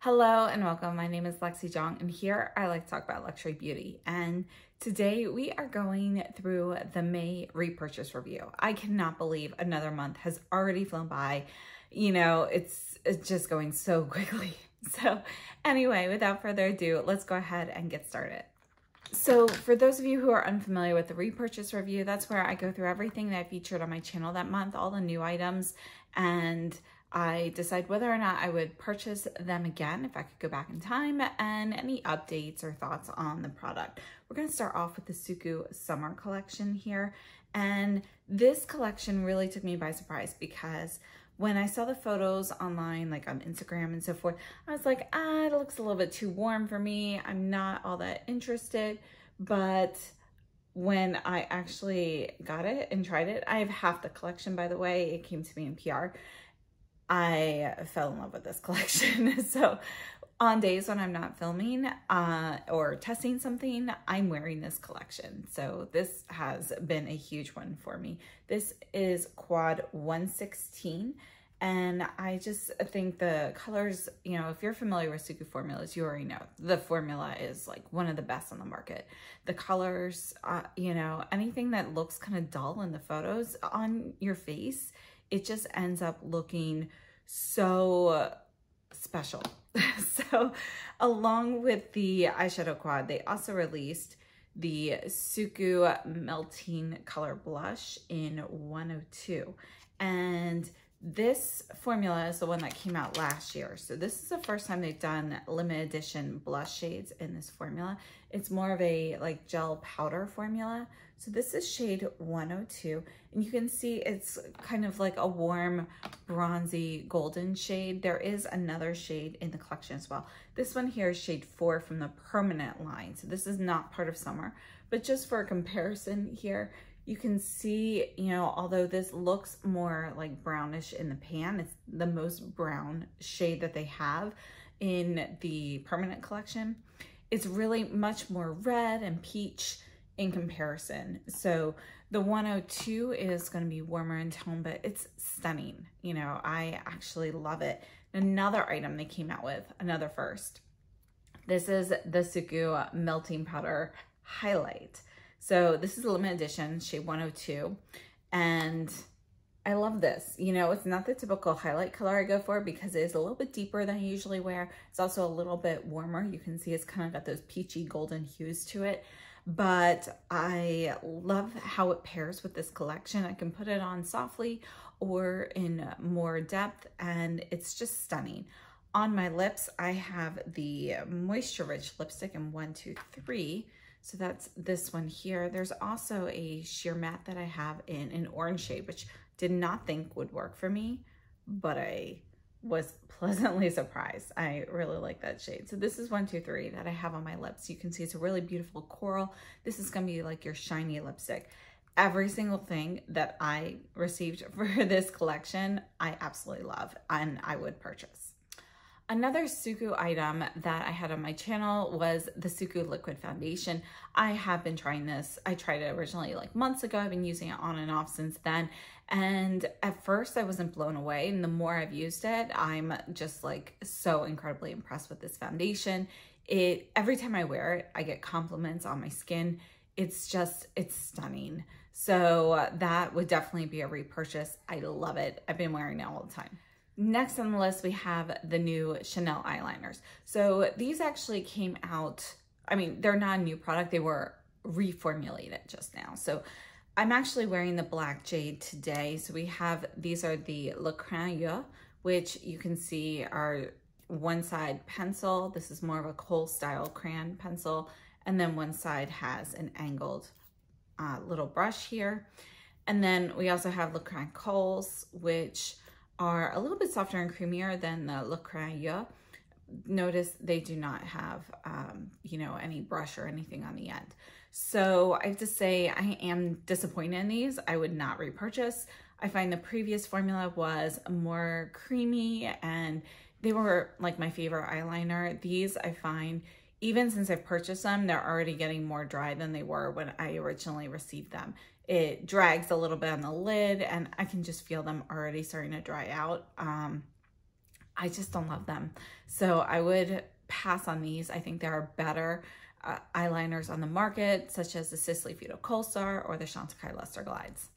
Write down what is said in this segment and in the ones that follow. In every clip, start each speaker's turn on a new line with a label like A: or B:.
A: Hello and welcome. My name is Lexi Jong and here I like to talk about luxury beauty. And today we are going through the May repurchase review. I cannot believe another month has already flown by. You know, it's just going so quickly. So anyway, without further ado, let's go ahead and get started. So for those of you who are unfamiliar with the repurchase review, that's where I go through everything that I featured on my channel that month, all the new items, and I decide whether or not I would purchase them again if I could go back in time, and any updates or thoughts on the product. We're going to start off with the Suku summer collection here. And this collection really took me by surprise because when I saw the photos online, like on Instagram and so forth, I was like, it looks a little bit too warm for me. I'm not all that interested. But when I actually got it and tried it, I have half the collection, by the way. It came to me in PR. I fell in love with this collection. So on days when I'm not filming or testing something, I'm wearing this collection. So this has been a huge one for me. This is Quad 116. And I just think the colors, you know, if you're familiar with Suku formulas, you already know the formula is like one of the best on the market. The colors, you know, anything that looks kind of dull in the photos on your face, it just ends up looking so special. So along with the eyeshadow quad, they also released the Suku Melting Color Blush in 102. And this formula is the one that came out last year. So this is the first time they've done limited edition blush shades in this formula. It's more of a like gel powder formula. So this is shade 102, and you can see it's kind of like a warm bronzy golden shade. There is another shade in the collection as well. This one here is shade 4 from the permanent line. So this is not part of summer, but just for a comparison here, you can see, you know, although this looks more like brownish in the pan, it's the most brown shade that they have in the permanent collection. It's really much more red and peach in comparison. So the 102 is going to be warmer in tone, but it's stunning. You know, I actually love it. Another item they came out with, another first. This is the Suku Melting Powder Highlight. So this is a limited edition, shade 102. And I love this. You know, it's not the typical highlight color I go for because it is a little bit deeper than I usually wear. It's also a little bit warmer. You can see it's kind of got those peachy golden hues to it. But I love how it pairs with this collection. I can put it on softly or in more depth, and it's just stunning. On my lips, I have the Moisture Rich lipstick in 123. So that's this one here. There's also a sheer matte that I have in an orange shade, which did not think would work for me, but I was pleasantly surprised. I really like that shade. So this is 123 that I have on my lips. You can see it's a really beautiful coral. This is gonna be like your shiny lipstick. Every single thing that I received for this collection, I absolutely love and I would purchase. Another Suku item that I had on my channel was the Suku Liquid Foundation. I have been trying this. I tried it originally like months ago. I've been using it on and off since then. And at first I wasn't blown away. And the more I've used it, I'm just like so incredibly impressed with this foundation. Every time I wear it, I get compliments on my skin. It's stunning. So that would definitely be a repurchase. I love it. I've been wearing it all the time. Next on the list, we have the new Chanel eyeliners. So these actually came out, I mean, they're not a new product. They were reformulated just now. So I'm actually wearing the black jade today. So we have, these are the Le Crayon, which you can see are one side pencil. This is more of a Kohl style crayon pencil. And then one side has an angled little brush here. And then we also have Le Crayon Kohls, which are a little bit softer and creamier than the Le Crayon. Notice they do not have, you know, any brush or anything on the end. So I have to say I am disappointed in these. I would not repurchase. I find the previous formula was more creamy and they were like my favorite eyeliner. These I find, even since I've purchased them, they're already getting more dry than they were when I originally received them. It drags a little bit on the lid and I can just feel them already starting to dry out. I just don't love them. So I would pass on these. I think there are better eyeliners on the market, such as the Sisley Futo Kohlstar or the Chantecaille Luster Glides.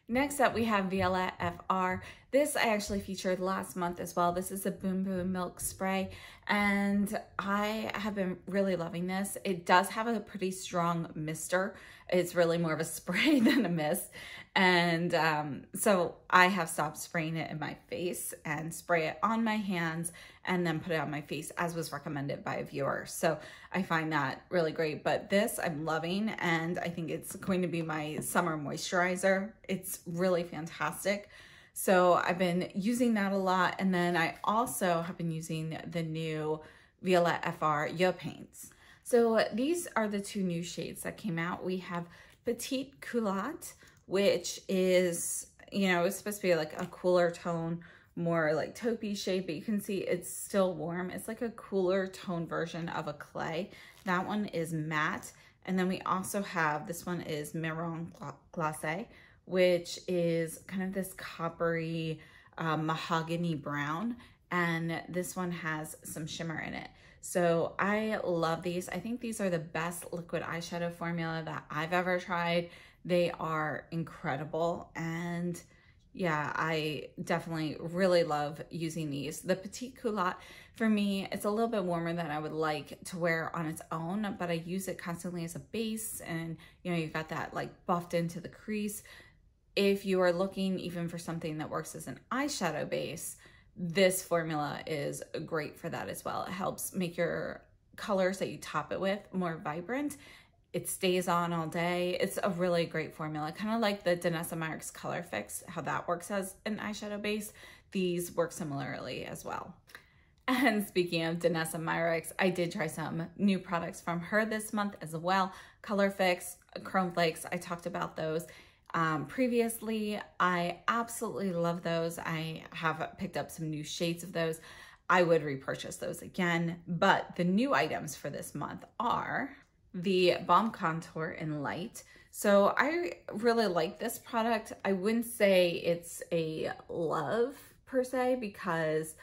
A: Next up, we have Violette FR. This I actually featured last month as well. This is a Boom Boom Milk Spray, and I have been really loving this. It does have a pretty strong mister. It's really more of a spray than a mist. And so I have stopped spraying it in my face and spray it on my hands and then put it on my face as was recommended by a viewer. So I find that really great. But this I'm loving, and I think it's going to be my summer moisturizer. It's really fantastic. So I've been using that a lot. And then I also have been using the new Violette FR Yo Paints. So these are the two new shades that came out. We have Petite Culotte, which is, you know, it's supposed to be like a cooler tone, more like taupey shade, but you can see it's still warm. It's like a cooler tone version of a clay. That one is matte. And then we also have, this one is Marron Glacé, which is kind of this coppery mahogany brown. And this one has some shimmer in it. So I love these. I think these are the best liquid eyeshadow formula that I've ever tried. They are incredible. And yeah, I definitely really love using these. The Petite Culotte, for me, it's a little bit warmer than I would like to wear on its own, but I use it constantly as a base, and you know, you've got that like buffed into the crease. If you are looking even for something that works as an eyeshadow base, this formula is great for that as well. It helps make your colors that you top it with more vibrant. It stays on all day. It's a really great formula, kind of like the Janessa Myricks Color Fix, how that works as an eyeshadow base. These work similarly as well. And speaking of Janessa Myricks, I did try some new products from her this month as well. Color Fix, Chrome Flakes, I talked about those previously. I absolutely love those. I have picked up some new shades of those. I would repurchase those again, but the new items for this month are the Balm Contour in Light. So I really like this product. I wouldn't say it's a love per se, because,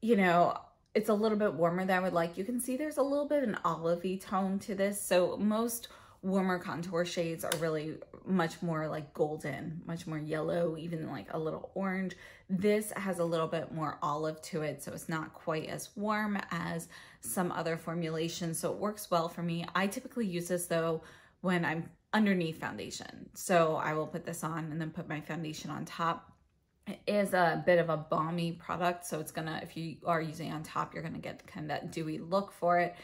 A: you know, it's a little bit warmer than I would like. You can see there's a little bit of an olivey tone to this. So most warmer contour shades are really much more like golden, much more yellow, even like a little orange. This has a little bit more olive to it, so it's not quite as warm as some other formulations, so it works well for me. I typically use this though when I'm underneath foundation. So I will put this on and then put my foundation on top. It is a bit of a balmy product, so it's gonna, if you are using it on top, you're gonna get kind of that dewy look for it.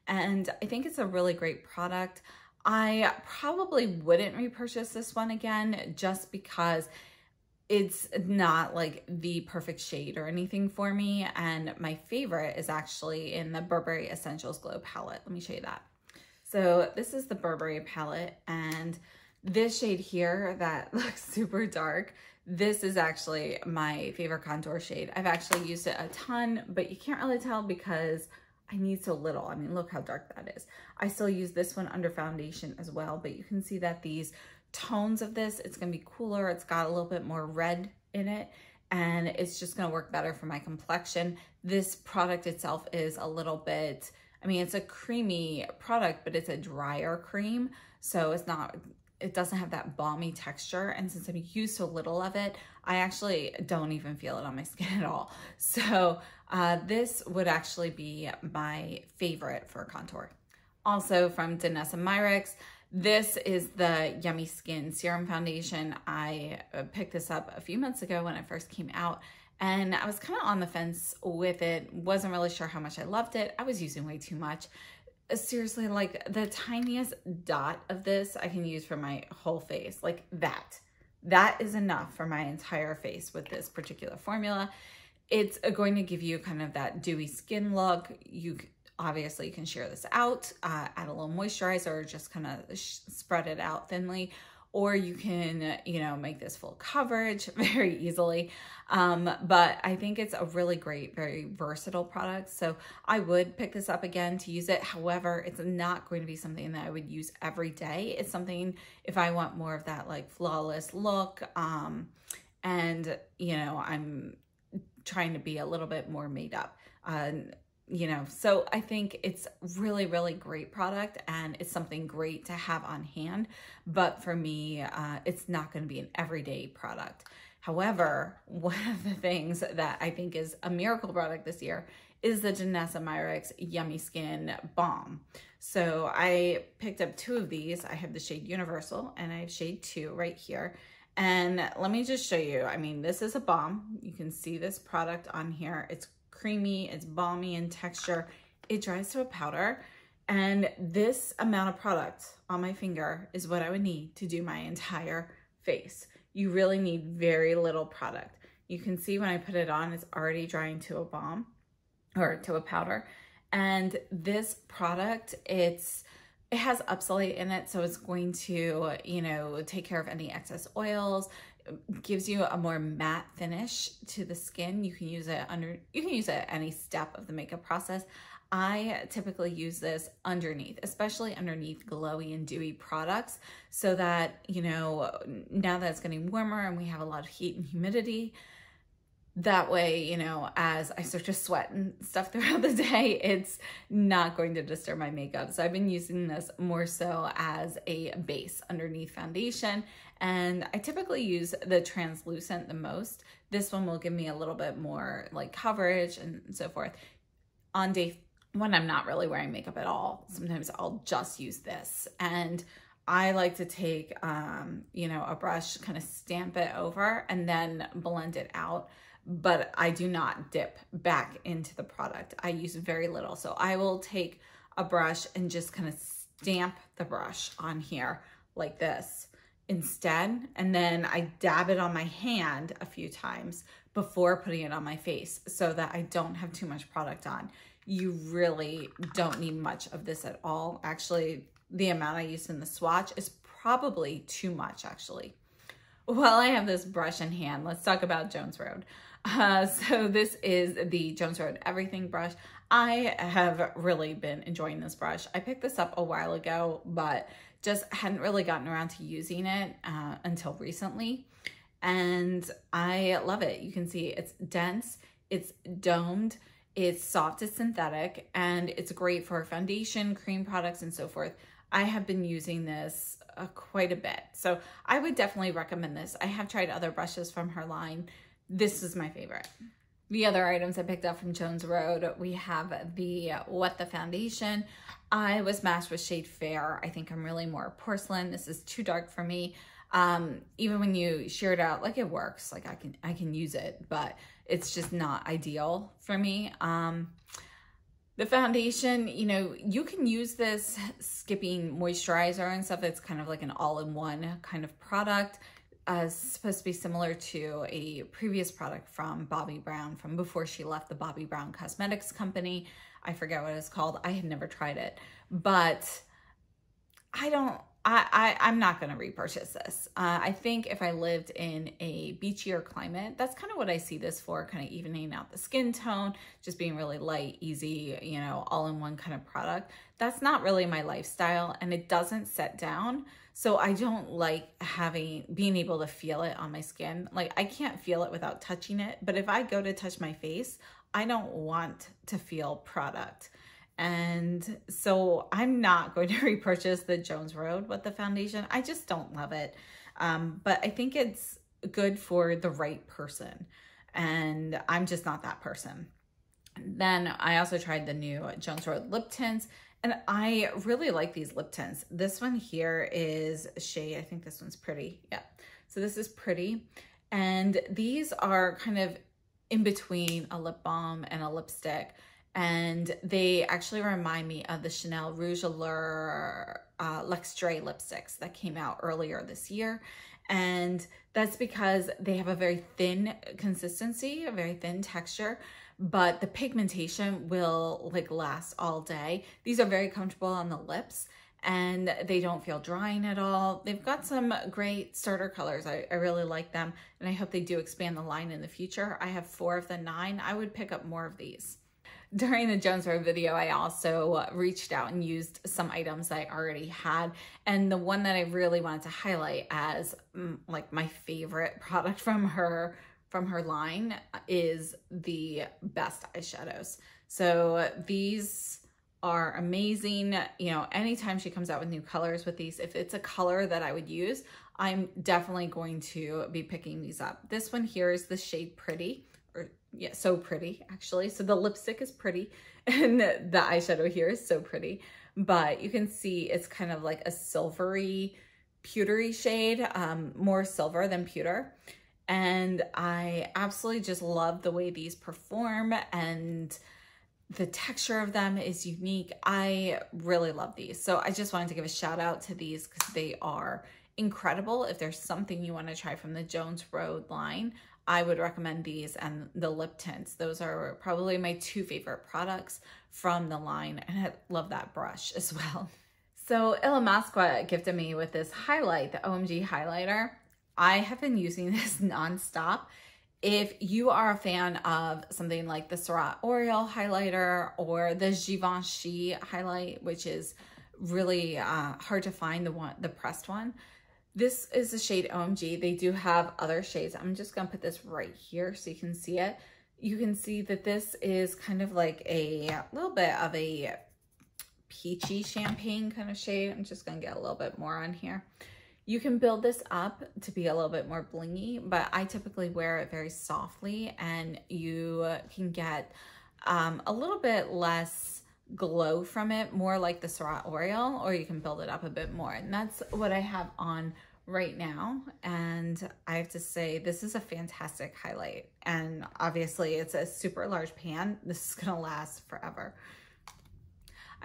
A: And I think it's a really great product. I probably wouldn't repurchase this one again just because it's not like the perfect shade or anything for me. And my favorite is actually in the Burberry Essentials Glow palette. Let me show you that. So this is the Burberry palette, and this shade here that looks super dark, this is actually my favorite contour shade. I've actually used it a ton, but you can't really tell because I need so little. I mean, look how dark that is. I still use this one under foundation as well, but you can see that these tones of this, it's gonna be cooler. It's got a little bit more red in it, and it's just gonna work better for my complexion. This product itself is a little bit, I mean, it's a creamy product, but it's a drier cream. So it's not, it doesn't have that balmy texture. And since I've used so little of it, I actually don't even feel it on my skin at all. So this would actually be my favorite for contour. Also from Janessa Myricks, this is the Yummy Skin Serum Foundation. I picked this up a few months ago when it first came out, and I was kind of on the fence with it. Wasn't really sure how much I loved it. I was using way too much. Seriously, like the tiniest dot of this I can use for my whole face, like that. That is enough for my entire face with this particular formula. It's going to give you kind of that dewy skin look. You obviously can share this out, add a little moisturizer, or just kind of spread it out thinly, or you can, you know, make this full coverage very easily. But I think it's a really great, very versatile product. So I would pick this up again to use it. However, it's not going to be something that I would use every day. It's something if I want more of that like flawless look, and you know, I'm trying to be a little bit more made up. you know, so I think it's really, really great product, and it's something great to have on hand. But for me, it's not going to be an everyday product. However, one of the things that I think is a miracle product this year is the Janessa Myricks Yummy Skin Balm. So I picked up 2 of these. I have the shade Universal and I have shade 2 right here. And let me just show you. I mean, this is a balm. You can see this product on here. It's creamy, it's balmy in texture. It dries to a powder. And this amount of product on my finger is what I would need to do my entire face. You really need very little product. You can see when I put it on, it's already drying to a balm or to a powder. And this product, it has Upsolate in it, so it's going to, you know, take care of any excess oils. It gives you a more matte finish to the skin. You can use it at any step of the makeup process. I typically use this underneath, especially underneath glowy and dewy products, so that, you know, now that it's getting warmer and we have a lot of heat and humidity, that way, you know, as I start to sweat and stuff throughout the day, it's not going to disturb my makeup. So I've been using this more so as a base underneath foundation. And I typically use the translucent the most. This one will give me a little bit more like coverage and so forth. On day when I'm not really wearing makeup at all, sometimes I'll just use this. And I like to take, you know, a brush, kind of stamp it over and then blend it out. But I do not dip back into the product. I use very little. So I will take a brush and just kind of stamp the brush on here like this instead. And then I dab it on my hand a few times before putting it on my face so that I don't have too much product on. You really don't need much of this at all. Actually, the amount I use in the swatch is probably too much, actually. While I have this brush in hand, let's talk about Jones Road. So this is the Jones Road Everything brush. I have really been enjoying this brush. I picked this up a while ago, but just hadn't really gotten around to using it until recently. And I love it. You can see it's dense, it's domed, it's soft as synthetic, and it's great for foundation, cream products, and so forth. I have been using this quite a bit. So I would definitely recommend this. I have tried other brushes from her line. This is my favorite. The other items I picked up from Jones Road, we have the What the Foundation. I was matched with shade Fair. I think I'm really more porcelain. This is too dark for me. Even when you shear it out, like it works, like I can use it, but it's just not ideal for me. The foundation, you know, you can use this skipping moisturizer and stuff. It's kind of like an all-in-one kind of product. Supposed to be similar to a previous product from Bobbi Brown from before she left the Bobbi Brown Cosmetics company. I forget what it's called. I had never tried it, but I'm not going to repurchase this. I think if I lived in a beachier climate, that's kind of what I see this for, kind of evening out the skin tone, just being really light, easy, you know, all-in-one kind of product. That's not really my lifestyle, and it doesn't set down. So I don't like being able to feel it on my skin. Like I can't feel it without touching it, but if I go to touch my face, I don't want to feel product. And so I'm not going to repurchase the Jones Road with the foundation. I just don't love it. But I think it's good for the right person. And I'm just not that person. Then I also tried the new Jones Road lip tints. And I really like these lip tints. This one here is shade, I think this one's Pretty. Yeah. So this is Pretty. And these are kind of in between a lip balm and a lipstick. And they actually remind me of the Chanel Rouge Allure L'Extrait lipsticks that came out earlier this year. And that's because they have a very thin consistency, a very thin texture, but the pigmentation will like last all day. These are very comfortable on the lips and they don't feel drying at all. They've got some great starter colors. I really like them, and I hope they do expand the line in the future. I have 4 of the 9. I would pick up more of these. During the Jones Road video, I also reached out and used some items that I already had. And the one that I really wanted to highlight as like my favorite product from her line is the best eyeshadows. So these are amazing. You know, anytime she comes out with new colors with these, if it's a color that I would use, I'm definitely going to be picking these up. This one here is the shade Pretty, or yeah, So Pretty actually. So the lipstick is pretty and the eyeshadow here is So Pretty, but you can see it's kind of like a silvery, pewtery shade, more silver than pewter. And I absolutely just love the way these perform, and the texture of them is unique. I really love these. So I just wanted to give a shout out to these because they are incredible. If there's something you want to try from the Jones Road line, I would recommend these and the lip tints. Those are probably my two favorite products from the line, and I love that brush as well. So Illamasqua gifted me with this highlight, the OMG highlighter. I have been using this nonstop. If you are a fan of something like the Surratt Oriole highlighter or the Givenchy highlight, which is really hard to find, the pressed one, this is the shade OMG. They do have other shades. I'm just gonna put this right here so you can see it. You can see that this is kind of like a little bit of a peachy champagne kind of shade. I'm just gonna get a little bit more on here. You can build this up to be a little bit more blingy, but I typically wear it very softly, and you can get a little bit less glow from it, more like the Surratt Oriole, or you can build it up a bit more. And that's what I have on right now. And I have to say, this is a fantastic highlight. And obviously it's a super large pan. This is gonna last forever.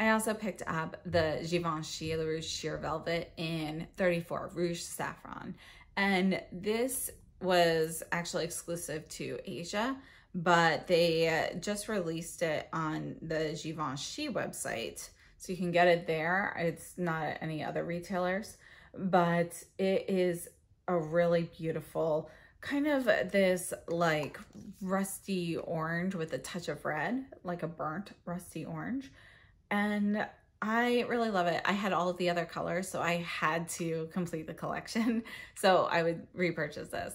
A: I also picked up the Givenchy Le Rouge Sheer Velvet in 34 Rouge Saffron. And this was actually exclusive to Asia, but they just released it on the Givenchy website. So you can get it there. It's not at any other retailers, but it is a really beautiful, kind of this like rusty orange with a touch of red, like a burnt rusty orange. And I really love it. I had all of the other colors, so I had to complete the collection. So I would repurchase this.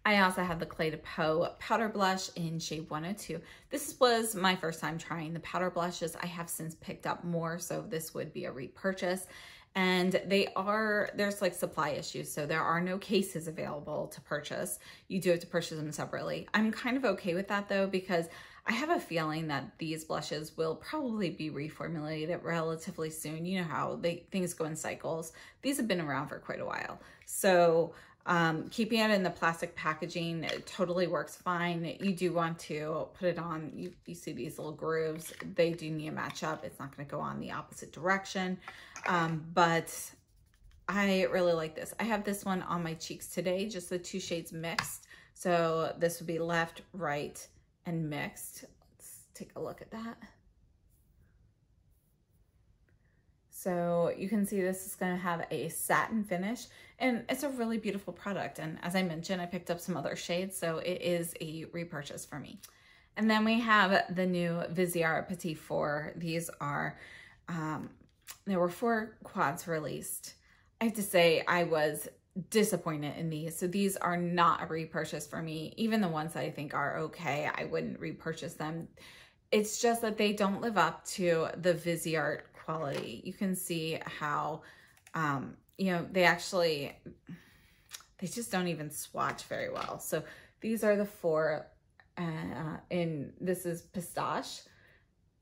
A: I also have the Cle de Peau powder blush in shade 102. This was my first time trying the powder blushes. I have since picked up more, so this would be a repurchase. And there's like supply issues, so there are no cases available to purchase. You do have to purchase them separately. I'm kind of okay with that though, because I have a feeling that these blushes will probably be reformulated relatively soon. You know how things go in cycles. These have been around for quite a while. So keeping it in the plastic packaging, it totally works fine. You do want to put it on, you see these little grooves. They do need to match up. It's not going to go on the opposite direction. But I really like this. I have this one on my cheeks today, just the two shades mixed. So this would be left, right, and mixed. Let's take a look at that. So you can see this is going to have a satin finish, and it's a really beautiful product. And as I mentioned, I picked up some other shades, so it is a repurchase for me. And then we have the new Viseart Petit Four. These are, there were 4 quads released. I have to say I was disappointed in these. So these are not a repurchase for me. Even the ones that I think are okay, I wouldn't repurchase them. It's just that they don't live up to the Viseart quality. You can see how, you know, they just don't even swatch very well. So these are the 4, this is Pistache,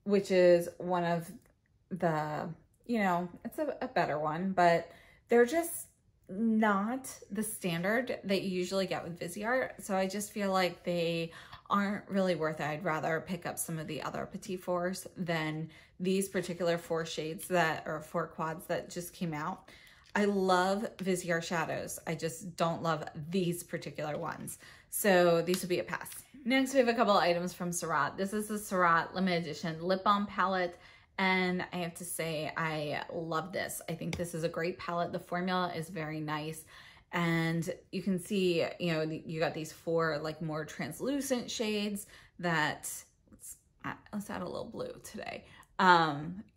A: which is one of the, you know, it's a better one, but they're just not the standard that you usually get with Viseart. So I just feel like they aren't really worth it. I'd rather pick up some of the other Petit Fours than these particular 4 shades that, or 4 quads that just came out. I love Viseart shadows. I just don't love these particular ones. So these would be a pass. Next, we have a couple items from Surat. This is the Surat limited edition lip balm palette. And I have to say, I love this. I think this is a great palette. The formula is very nice. And you can see, you know, you got these 4 like more translucent shades that, let's add a little blue today.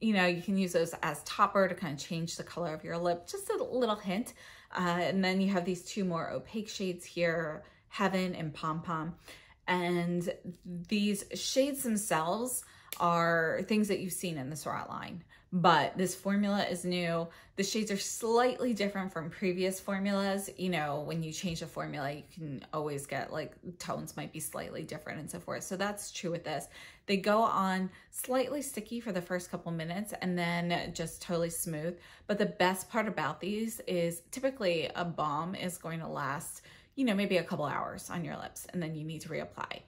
A: You know, you can use those as topper to kind of change the color of your lip, just a little hint. And then you have these 2 more opaque shades here, Heaven and Pom Pom. And these shades themselves, are things that you've seen in the Surratt line. But this formula is new. The shades are slightly different from previous formulas. You know, when you change a formula, you can always get like tones might be slightly different and so forth. So that's true with this. They go on slightly sticky for the first couple minutes and then just totally smooth. But the best part about these is typically a balm is going to last, you know, maybe a couple hours on your lips and then you need to reapply.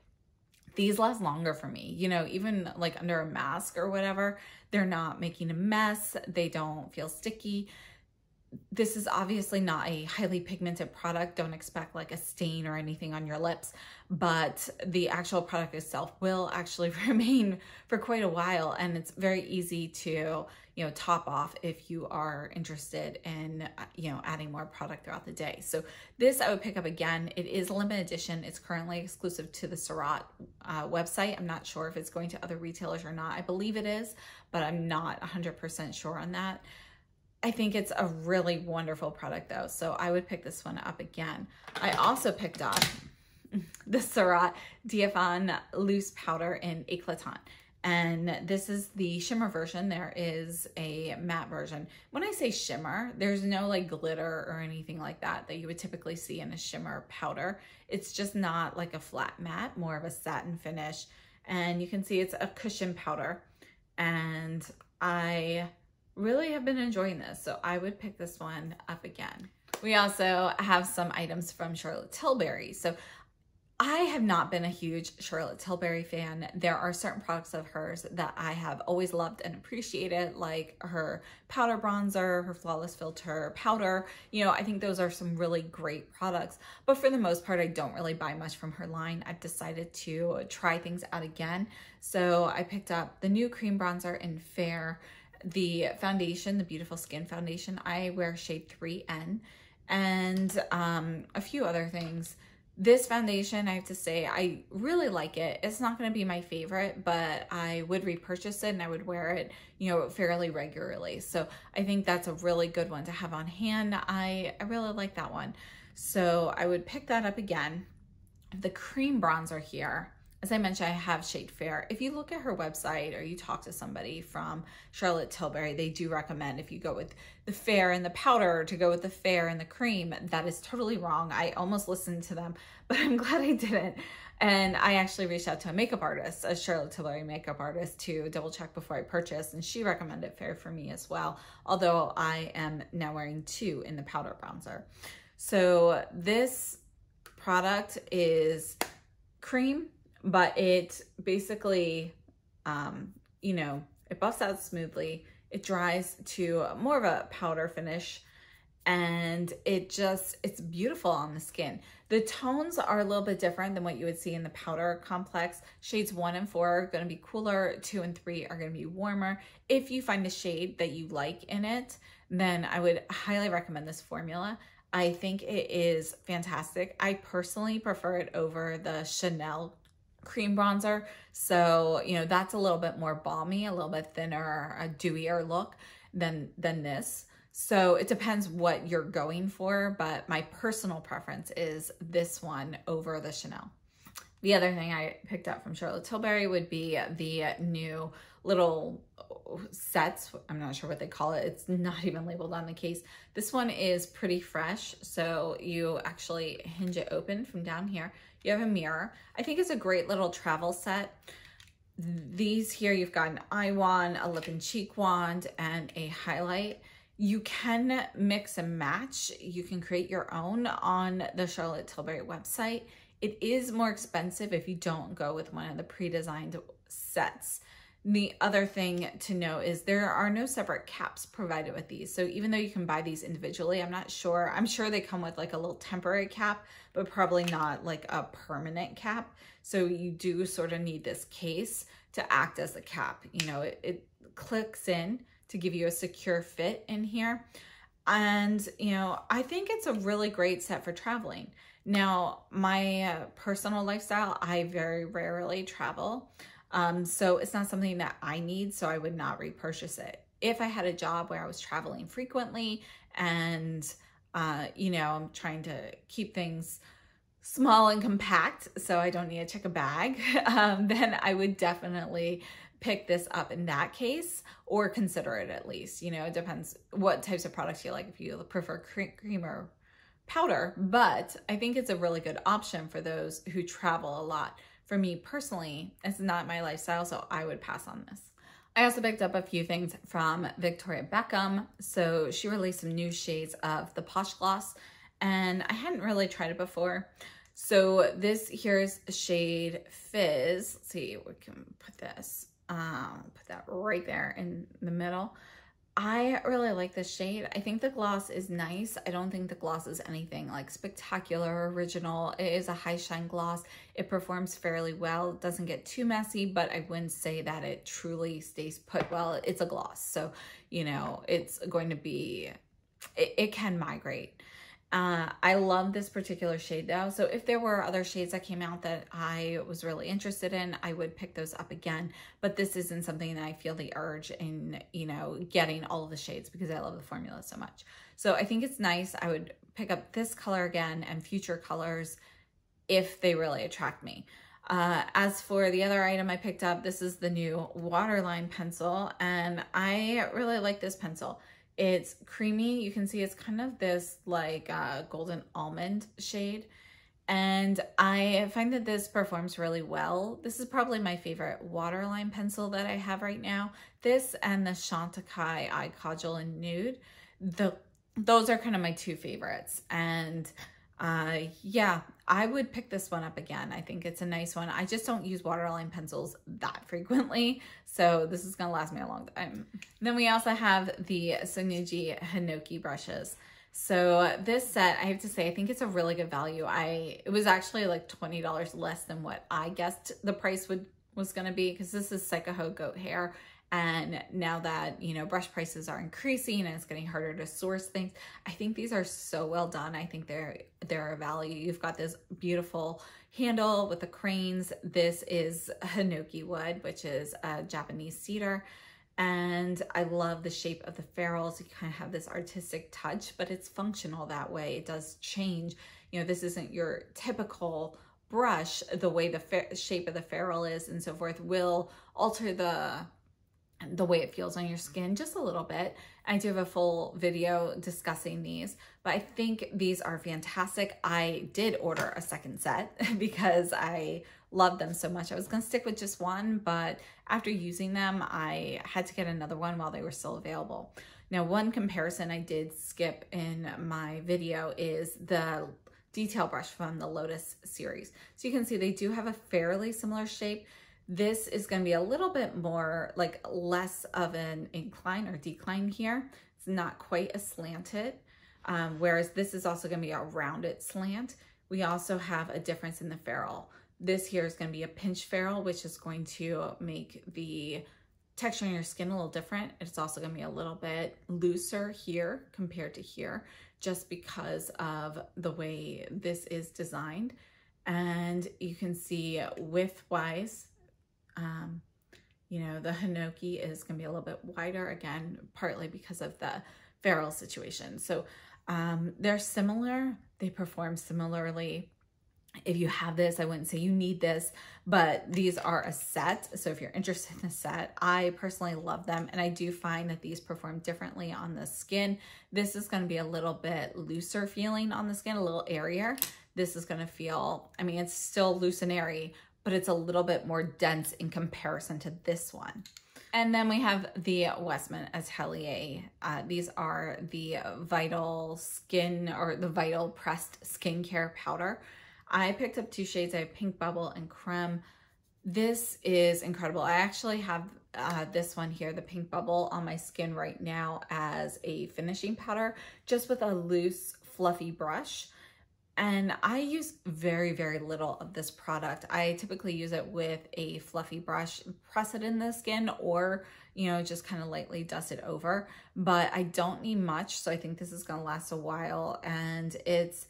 A: These last longer for me, you know, even like under a mask or whatever, they're not making a mess. They don't feel sticky. This is obviously not a highly pigmented product. Don't expect like a stain or anything on your lips, but the actual product itself will actually remain for quite a while. And it's very easy to, you know, top off if you are interested in, you know, adding more product throughout the day. So this I would pick up again. It is a limited edition. It's currently exclusive to the Surratt website. I'm not sure if it's going to other retailers or not. I believe it is, but I'm not 100% sure on that. I think it's a really wonderful product though. So I would pick this one up again. I also picked up the Surratt Diaphane Loose Powder in Eclatant. And this is the shimmer version. There is a matte version. When I say shimmer, there's no like glitter or anything like that you would typically see in a shimmer powder. It's just not like a flat matte, more of a satin finish. And you can see it's a cushion powder. And I really have been enjoying this. So I would pick this one up again. We also have some items from Charlotte Tilbury. So I have not been a huge Charlotte Tilbury fan. There are certain products of hers that I have always loved and appreciated, like her powder bronzer, her flawless filter powder. You know, I think those are some really great products, but for the most part, I don't really buy much from her line. I've decided to try things out again. So I picked up the new cream bronzer in Fair, the foundation, the Beautiful Skin Foundation. I wear shade 3N, and a few other things. This foundation, I have to say, I really like it. It's not going to be my favorite, but I would repurchase it and I would wear it, you know, fairly regularly. So I think that's a really good one to have on hand. I really like that one. So I would pick that up again. The cream bronzer here, as I mentioned, I have shade Fair. If you look at her website or you talk to somebody from Charlotte Tilbury, they do recommend if you go with the Fair and the powder to go with the Fair and the cream. That is totally wrong. I almost listened to them, but I'm glad I didn't. And I actually reached out to a makeup artist, a Charlotte Tilbury makeup artist, to double check before I purchased, and she recommended Fair for me as well, although I am now wearing 2 in the powder bronzer. So this product is cream, but it basically, you know, it buffs out smoothly. It dries to more of a powder finish, and it's beautiful on the skin. The tones are a little bit different than what you would see in the powder complex. Shades 1 and 4 are going to be cooler. 2 and 3 are going to be warmer. If you find a shade that you like in it, then I would highly recommend this formula. I think it is fantastic. I personally prefer it over the Chanel cream bronzer. So, you know, that's a little bit more balmy, a little bit thinner, a dewier look than this. So it depends what you're going for, but my personal preference is this one over the Chanel. The other thing I picked up from Charlotte Tilbury would be the new little sets. I'm not sure what they call it. It's not even labeled on the case. This one is Pretty Fresh. So you actually hinge it open from down here. You have a mirror. I think it's a great little travel set. These here, you've got an eye wand, a lip and cheek wand, and a highlight. You can mix and match. You can create your own on the Charlotte Tilbury website. It is more expensive if you don't go with one of the pre-designed sets. The other thing to know is there are no separate caps provided with these. So even though you can buy these individually, I'm sure they come with like a little temporary cap, but probably not like a permanent cap. So you do sort of need this case to act as a cap. You know, it clicks in to give you a secure fit in here. And, you know, I think it's a really great set for traveling. Now, my personal lifestyle, I very rarely travel. So it's not something that I need, so I would not repurchase it. If I had a job where I was traveling frequently and, you know, I'm trying to keep things small and compact so I don't need to check a bag, then I would definitely pick this up in that case, or consider it at least. You know, it depends what types of products you like, if you prefer cream or powder, but I think it's a really good option for those who travel a lot. For me personally, it's not my lifestyle, so I would pass on this. I also picked up a few things from Victoria Beckham. So she released some new shades of the Posh Gloss, and I hadn't really tried it before. So this here's shade Fizz. Let's see, we can put this, put that right there in the middle. I really like this shade. I think the gloss is nice. I don't think the gloss is anything like spectacular or original. It is a high shine gloss. It performs fairly well. It doesn't get too messy, but I wouldn't say that it truly stays put well. It's a gloss, so, you know, it's going to be, it can migrate. I love this particular shade though. So if there were other shades that came out that I was really interested in, I would pick those up again. But this isn't something that I feel the urge in, you know, getting all of the shades because I love the formula so much. So I think it's nice. I would pick up this color again and future colors if they really attract me. As for the other item I picked up, this is the new Waterline Pencil, and I really like this pencil. It's creamy. You can see it's kind of this like golden almond shade. And I find that this performs really well. This is probably my favorite waterline pencil that I have right now. This and the Chantecaille Eye Codgel in Nude. Those are kind of my two favorites. And yeah, I would pick this one up again. I think it's a nice one. I just don't use waterline pencils that frequently, so this is gonna last me a long time. Then we also have the Sunuji Hinoki brushes. So this set, I have to say, I think it's a really good value. It was actually like $20 less than what I guessed the price was gonna be, because this is Seikaho goat hair. And now that, you know, brush prices are increasing and it's getting harder to source things, I think these are so well done. I think they're a value. You've got this beautiful handle with the cranes. This is Hinoki wood, which is a Japanese cedar. And I love the shape of the ferrules. You kind of have this artistic touch, but it's functional that way. It does change. You know, this isn't your typical brush. The way the shape of the ferrule is and so forth will alter the way it feels on your skin just a little bit. I do have a full video discussing these, but I think these are fantastic. I did order a second set because I love them so much. I was gonna stick with just one, but after using them, I had to get another one while they were still available. Now, one comparison I did skip in my video is the detail brush from the Lotus series. So you can see they do have a fairly similar shape. This is going to be a little bit more, like less of an incline or decline here. It's not quite as slanted, whereas this is also going to be a rounded slant. We also have a difference in the ferrule. This here is going to be a pinch ferrule, which is going to make the texture on your skin a little different. It's also going to be a little bit looser here compared to here, just because of the way this is designed. And you can see width-wise, you know, the Hinoki is going to be a little bit wider, again, partly because of the ferrule situation. So they're similar. They perform similarly. If you have this, I wouldn't say you need this, but these are a set. So if you're interested in a set, I personally love them. And I do find that these perform differently on the skin. This is going to be a little bit looser feeling on the skin, a little airier. This is going to feel, I mean, it's still loose and airy, but it's a little bit more dense in comparison to this one. And then we have the Westman Atelier. These are the Vital Skin or the Vital Pressed Skincare Powder. I picked up two shades. I have Pink Bubble and Creme. This is incredible. I actually have this one here, the Pink Bubble, on my skin right now as a finishing powder, just with a loose, fluffy brush. And I use very, very little of this product. I typically use it with a fluffy brush, press it in the skin, or, you know, just kind of lightly dust it over. But I don't need much, so I think this is gonna last a while. And it's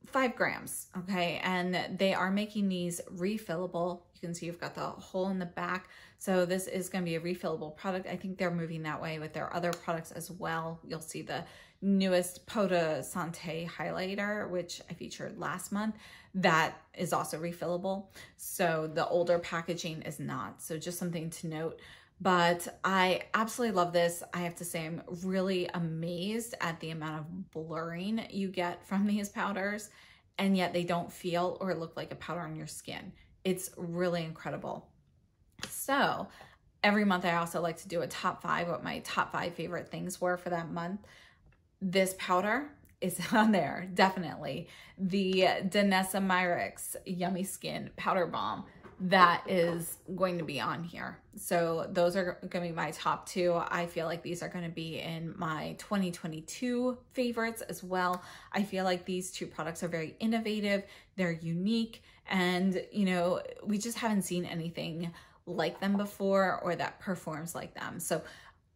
A: 5 grams, okay? And they are making these refillable. You can see you've got the hole in the back. So this is gonna be a refillable product. I think they're moving that way with their other products as well. You'll see the newest Peau de Santé highlighter, which I featured last month. That is also refillable. So the older packaging is not. So just something to note. But I absolutely love this. I have to say I'm really amazed at the amount of blurring you get from these powders, and yet they don't feel or look like a powder on your skin. It's really incredible. So every month I also like to do a top 5, what my top 5 favorite things were for that month. This powder is on there, definitely. The Janessa Myricks Yummy Skin Powder Balm, that is going to be on here. So those are going to be my top 2. I feel like these are going to be in my 2022 favorites as well. I feel like these 2 products are very innovative. They're unique. And, you know, we just haven't seen anything like them before or that performs like them. So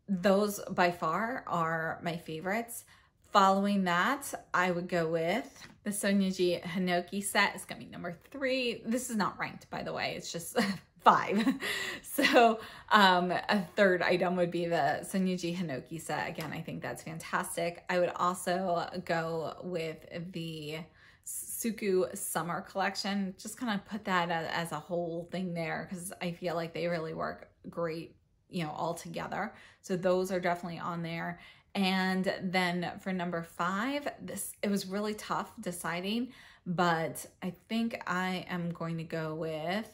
A: those by far are my favorites. Following that, I would go with the Sunuji Hinoki set. It's gonna be number 3. This is not ranked, by the way. It's just 5. So a third item would be the Sunuji Hinoki set. Again, I think that's fantastic. I would also go with the Suku Summer Collection. Just kind of put that as a whole thing there because I feel like they really work great, you know, all together. So those are definitely on there. And then for number 5, it was really tough deciding, but I think I am going to go with,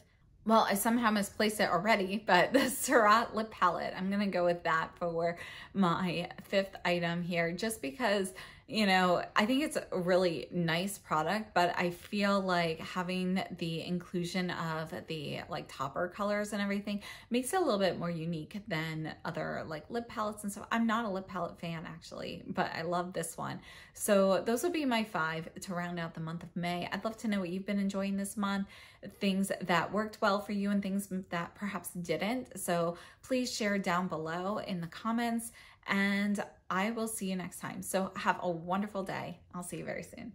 A: well, I somehow misplaced it already, but the Surratt lip palette. I'm going to go with that for my 5th item here, just because, you know, I think it's a really nice product, but I feel like having the inclusion of the like topper colors and everything makes it a little bit more unique than other like lip palettes and stuff. I'm not a lip palette fan actually, but I love this one. So those would be my 5 to round out the month of May. I'd love to know what you've been enjoying this month, things that worked well for you and things that perhaps didn't. So please share down below in the comments, and I will see you next time. So have a wonderful day. I'll see you very soon.